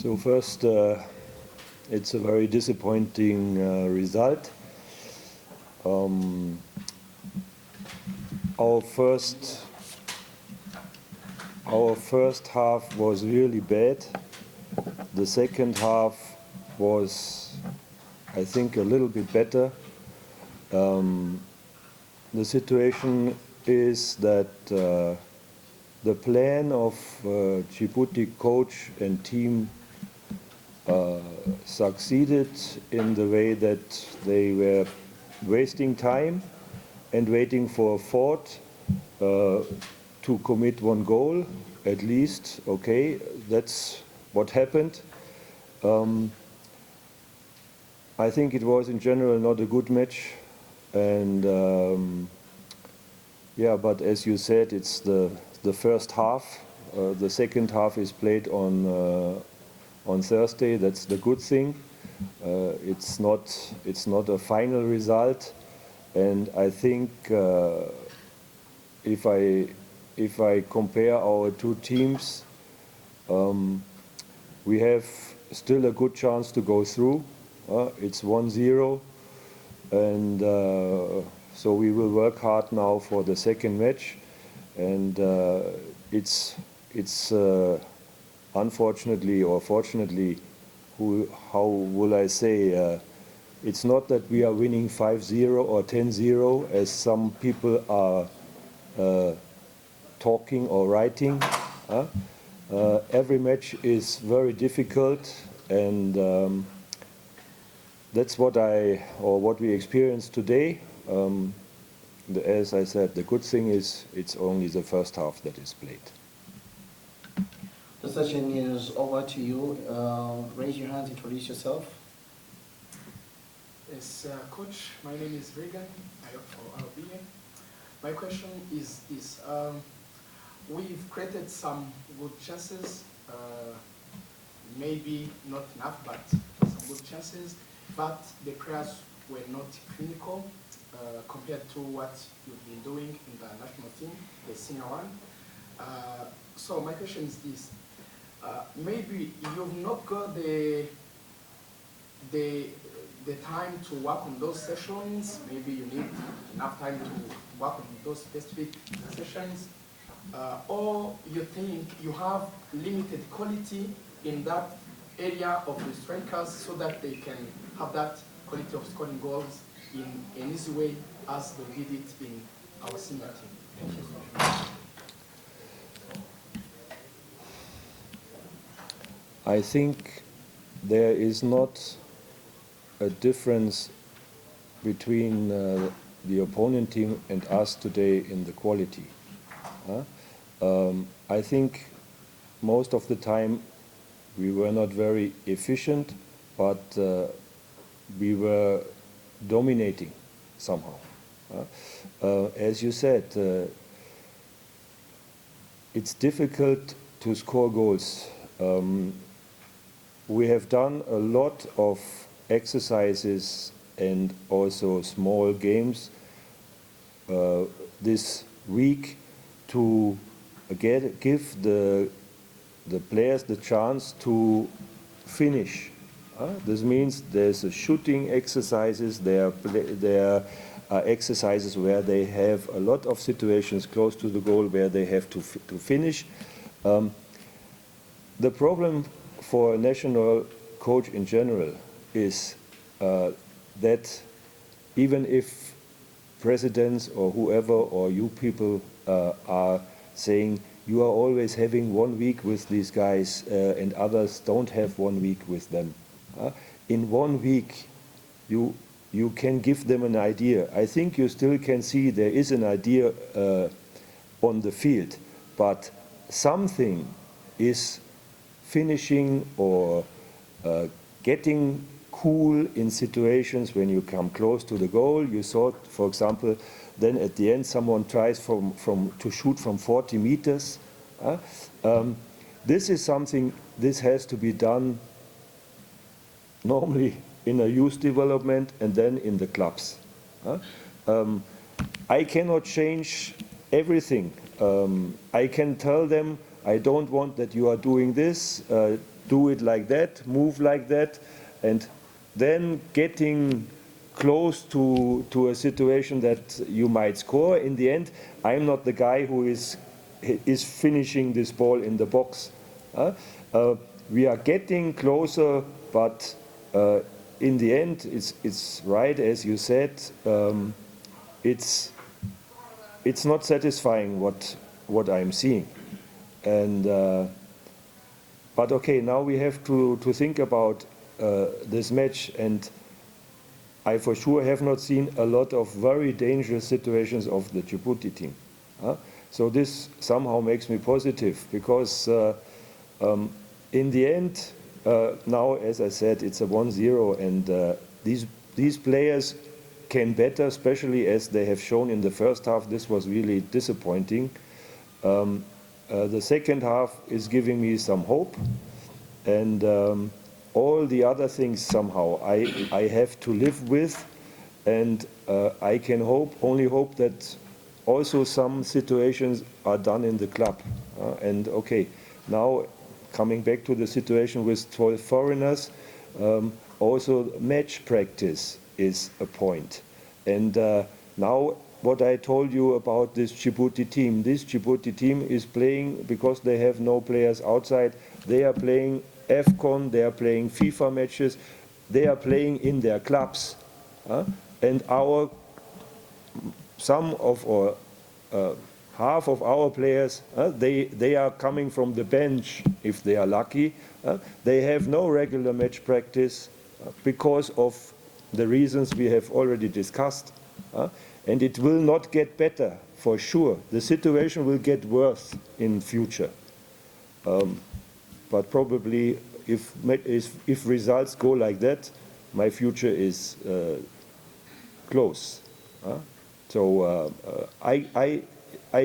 So first, it's a very disappointing result. Our first half was really bad. The second half was, I think, a little bit better. The situation is that the plan of Djibouti coach and team succeeded in the way that they were wasting time and waiting for a fourth to commit one goal at least. Okay, that's what happened. I think it was in general not a good match, and yeah, but as you said, it's the first half. The second half is played on Thursday. That's the good thing. It's not a final result, and I think if I compare our two teams, we have still a good chance to go through. It's 1-0, and so we will work hard now for the second match, and it's unfortunately or fortunately, how will I say, it's not that we are winning 5-0 or 10-0 as some people are talking or writing. Every match is very difficult, and that's what we experienced today. As I said, the good thing is it's only the first half that is played. The session is over to you. Raise your hand, introduce yourself. Yes, Coach, my name is Regan. I work for RBA. My question is this. We've created some good chances, maybe not enough, but some good chances, but the players were not clinical compared to what you've been doing in the national team, the senior one. So my question is this. Maybe you've not got the time to work on those sessions. Maybe you need enough time to work on those specific sessions. Or you think you have limited quality in that area of the strikers so that they can have that quality of scoring goals in an easy way as they did it in our senior team. Thank you so much. I think there is not a difference between the opponent team and us today in the quality. I think most of the time we were not very efficient, but we were dominating somehow. As you said, it's difficult to score goals. We have done a lot of exercises and also small games this week to give the players the chance to finish. This means there's a shooting exercises, there are exercises where they have a lot of situations close to the goal where they have to finish. The problem for a national coach in general is that even if presidents or whoever or you people are saying you are always having 1 week with these guys and others don't have 1 week with them. In 1 week you can give them an idea. I think you still can see there is an idea on the field, but something is finishing or getting cool in situations when you come close to the goal. You saw, for example, then at the end someone tries to shoot from 40 meters. This is something, this has to be done normally in a youth development and then in the clubs. I cannot change everything. I can tell them, I don't want that you are doing this. do it like that, move like that, and then getting close to a situation that you might score. In the end, I'm not the guy who is finishing this ball in the box. We are getting closer, but in the end, it's right as you said. It's not satisfying what I'm seeing, and but okay, now we have to think about this match, and I for sure have not seen a lot of very dangerous situations of the Djibouti team. So this somehow makes me positive, because in the end, now, as I said, it's a 1-0, and these players can better, especially as they have shown in the first half. This was really disappointing. The second half is giving me some hope, and all the other things somehow I have to live with, and I can only hope that also some situations are done in the club. And okay, now coming back to the situation with 12 foreigners, also match practice is a point. And now what I told you about this Djibouti team is playing because they have no players outside. They are playing AFCON, they are playing FIFA matches, they are playing in their clubs. And half of our players, they are coming from the bench if they are lucky. They have no regular match practice because of the reasons we have already discussed. And it will not get better, for sure. The situation will get worse in future. But probably if results go like that, my future is close. So I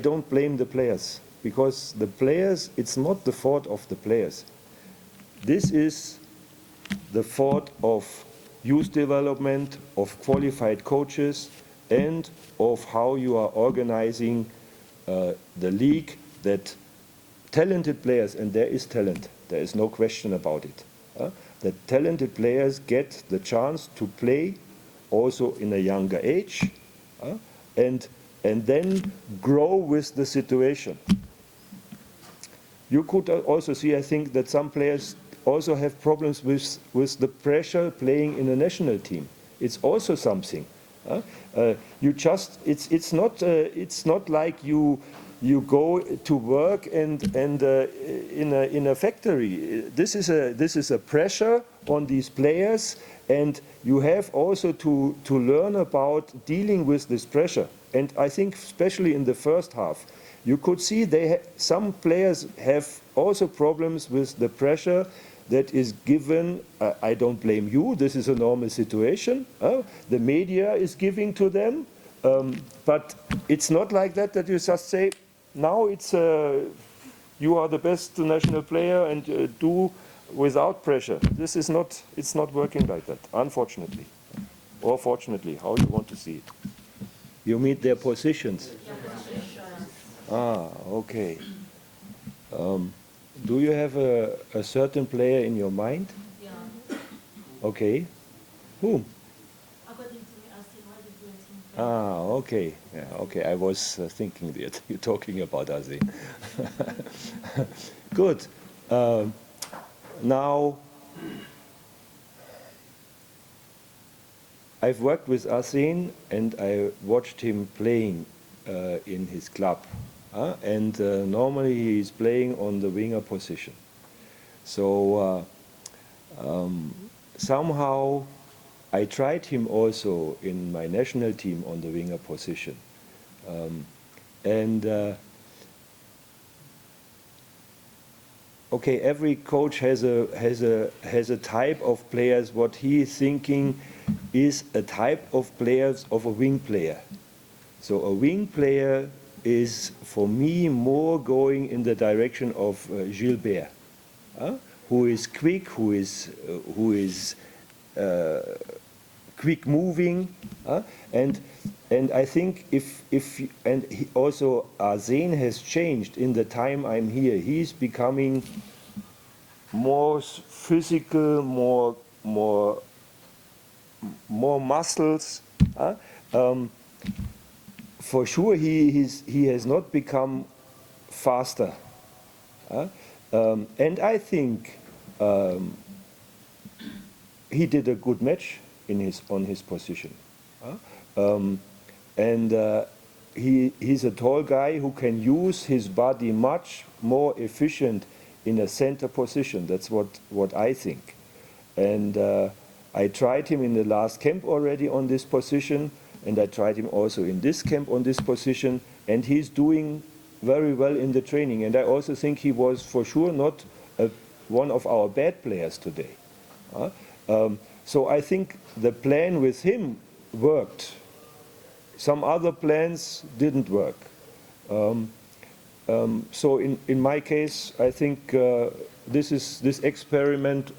don't blame the players, because the players, it's not the fault of the players. This is the fault of youth development, of qualified coaches, and of how you are organizing the league, that talented players, and there is talent, there is no question about it, that talented players get the chance to play also in a younger age, and then grow with the situation. You could also see, I think, that some players also have problems with the pressure playing in a national team. It's also something. It's not like you go to work and in a factory. This is a pressure on these players, and you have also to learn about dealing with this pressure. And I think especially in the first half, you could see some players have also problems with the pressure that is given. I don't blame you, this is a normal situation. The media is giving to them, but it's not like that you just say, now it's you are the best national player and do without pressure. It's not working like that, unfortunately. Or fortunately, how you want to see it. You mean their positions? Okay. Do you have a certain player in your mind? Yeah. Okay. Whom? According to me, I see why they do it. Okay. Yeah, okay. I was thinking that you're talking about Azin. Good. Now, I've worked with Azin and I watched him playing in his club. And normally he's playing on the winger position. So somehow I tried him also in my national team on the winger position. Okay, every coach has a type of players. What he is thinking is a type of players of a wing player. So a wing player is, for me, more going in the direction of Gilbert, who is quick, who is quick moving, and I think also Azin has changed in the time I'm here. He's becoming more physical, more muscles. For sure, he has not become faster. And I think he did a good match on his position. And he's a tall guy who can use his body much more efficient in a center position. That's what I think. And I tried him in the last camp already on this position, and I tried him also in this camp on this position, and he's doing very well in the training. And I also think he was for sure not one of our bad players today. So I think the plan with him worked. Some other plans didn't work. So in my case, I think this experiment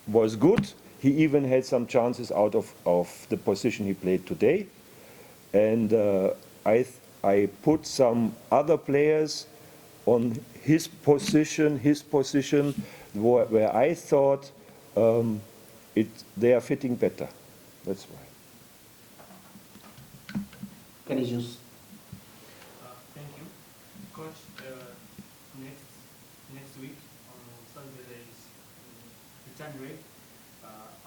was good. He even had some chances out of the position he played today. And I put some other players on his position where I thought they are fitting better. That's why. Can you just Thank you. Coach, next week on Sunday there is return rate.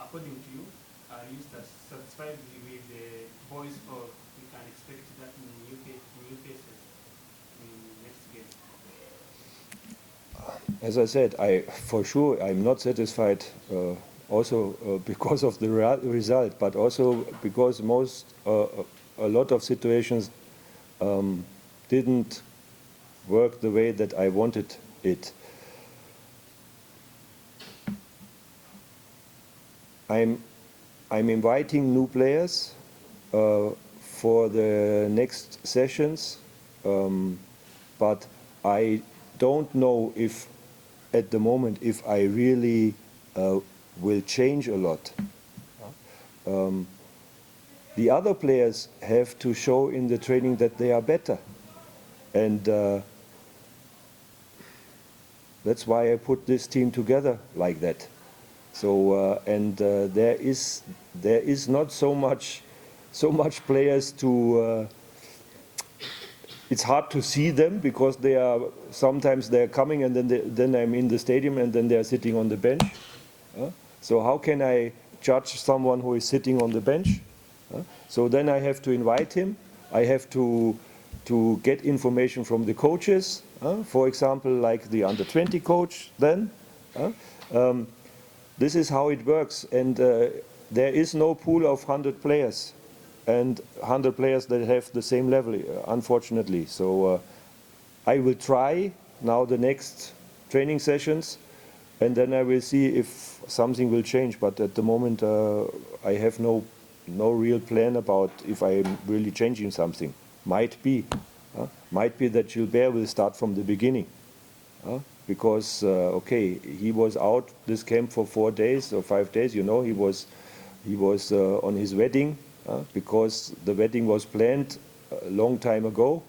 According to you, are you satisfied with the boys, or we can expect that in new cases in next game? As I said, for sure I'm not satisfied. Also because of the result, but also because a lot of situations didn't work the way that I wanted it. I'm inviting new players for the next sessions, but I don't know if at the moment if I really will change a lot. The other players have to show in the training that they are better, and that's why I put this team together like that. So there is not so much players to. It's hard to see them because sometimes they're coming and then I'm in the stadium and then they're sitting on the bench. So how can I judge someone who is sitting on the bench? So then I have to invite him. I have to get information from the coaches. For example, like the under-20 coach then. This is how it works. And there is no pool of 100 players and 100 players that have the same level, unfortunately. So I will try now the next training sessions, and then I will see if something will change. But at the moment, I have no real plan about if I'm really changing something. Might be that Gilbert will start from the beginning, because okay, he was out this camp for 4 days or 5 days. You know, he was on his wedding because the wedding was planned a long time ago,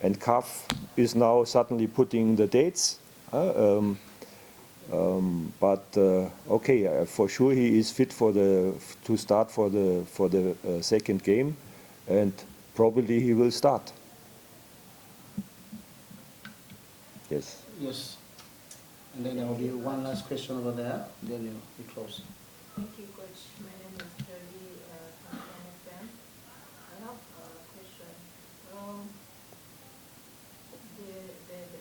and CAF is now suddenly putting the dates. But okay, for sure he is fit to start for the second game, and probably he will start. Yes. yes? And then there will be one last question over there. Then you close. Thank you, Coach. My name is Jolie from NFM. I have a question.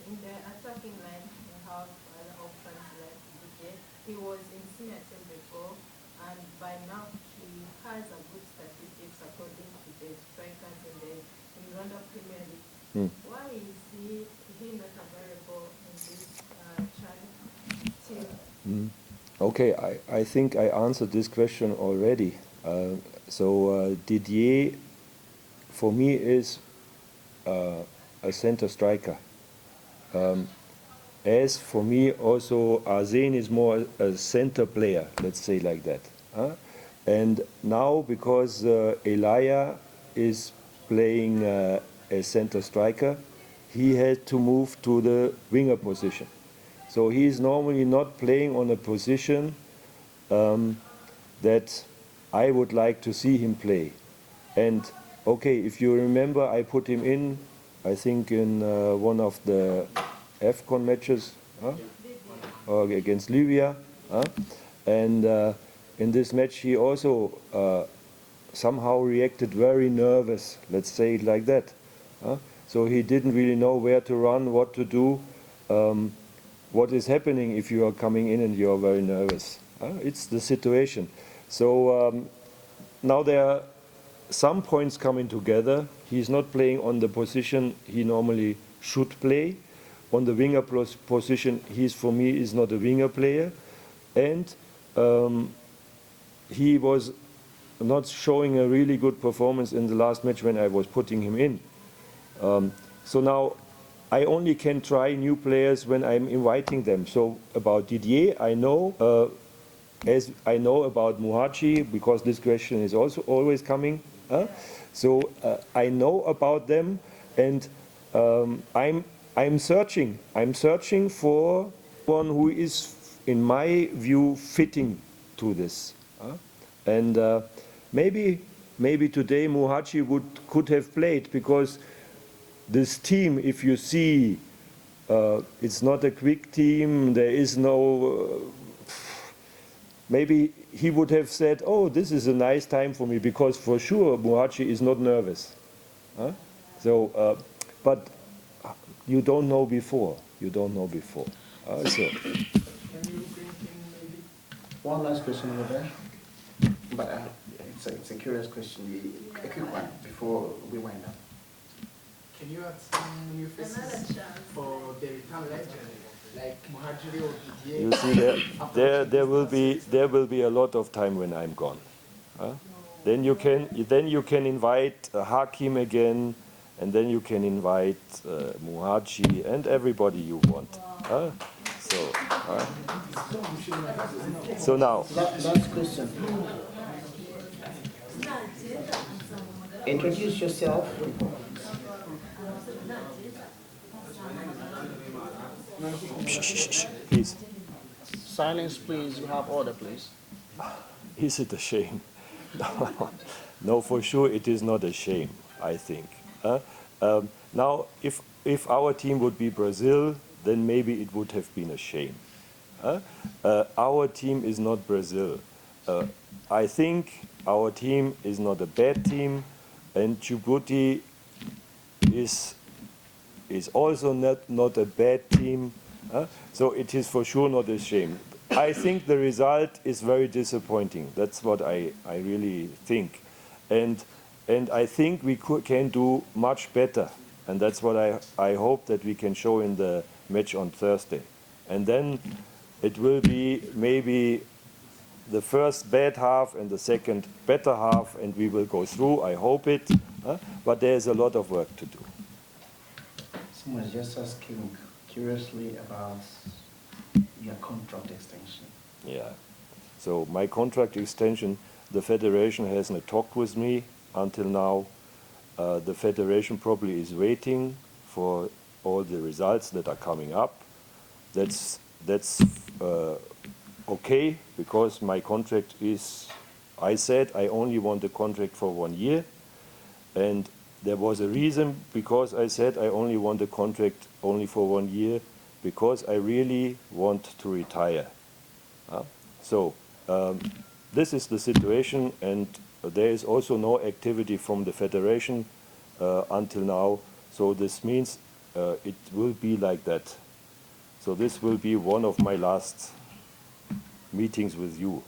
In the attacking line, you have other options like Didier. He was in senior team before, and by now he has a good statistics according to the strikers in Rwanda Premier League. Why is he not available in this team? Okay, I think I answered this question already. So Didier, for me, is a center striker. As for me, also Arsen is more a center player, let's say like that. And now, because Elia is playing a center striker, he had to move to the winger position. So he is normally not playing on a position that I would like to see him play. And okay, if you remember, I put him in, I think in one of the AFCON matches against Libya. And in this match he also somehow reacted very nervous, let's say it like that. So he didn't really know where to run, what to do, what is happening if you are coming in and you are very nervous. It's the situation. So now there are some points coming together. He's not playing on the position he normally should play. On the winger position, for me, is not a winger player. And he was not showing a really good performance in the last match when I was putting him in. So now I only can try new players when I'm inviting them. So about Didier, I know, as I know about Muhajiri, because this question is also always coming. So I know about them, and I'm searching. I'm searching for one who is, in my view, fitting to this. And maybe today Muhajiri could have played, because this team, if you see, it's not a quick team. There is no. Maybe he would have said, "Oh, this is a nice time for me," because for sure Muhajiri is not nervous. So, but you don't know before. You don't know before. So. Can you bring in maybe? One last question over there. But it's a curious question, a quick one before we wind up. Can you add some new Another faces chance. for the return legend, like Muhajiri or Didier? You see, there will be a lot of time when I'm gone. Then you can invite Hakim again, and then you can invite Muhajiri and everybody you want. So now. Last question. Introduce yourself. Please. Silence, please. You have order, please. Is it a shame? No, for sure it is not a shame, I think. Now, if our team would be Brazil, then maybe it would have been a shame. Our team is not Brazil. I think our team is not a bad team, and Djibouti is also not a bad team. So it is for sure not a shame. I think the result is very disappointing. That's what I really think. And I think we can do much better. And that's what I hope that we can show in the match on Thursday. And then it will be maybe the first bad half and the second better half, and we will go through. I hope it. But there's a lot of work to do. Someone's just asking curiously about your contract extension. Yeah. So my contract extension, the federation hasn't talked with me until now. The federation probably is waiting for all the results that are coming up. That's okay, because my contract is, I said I only want a contract for 1 year, and there was a reason, because I said I only want a contract only for 1 year, because I really want to retire. So this is the situation, and there is also no activity from the federation until now. So this means it will be like that. So this will be one of my last meetings with you.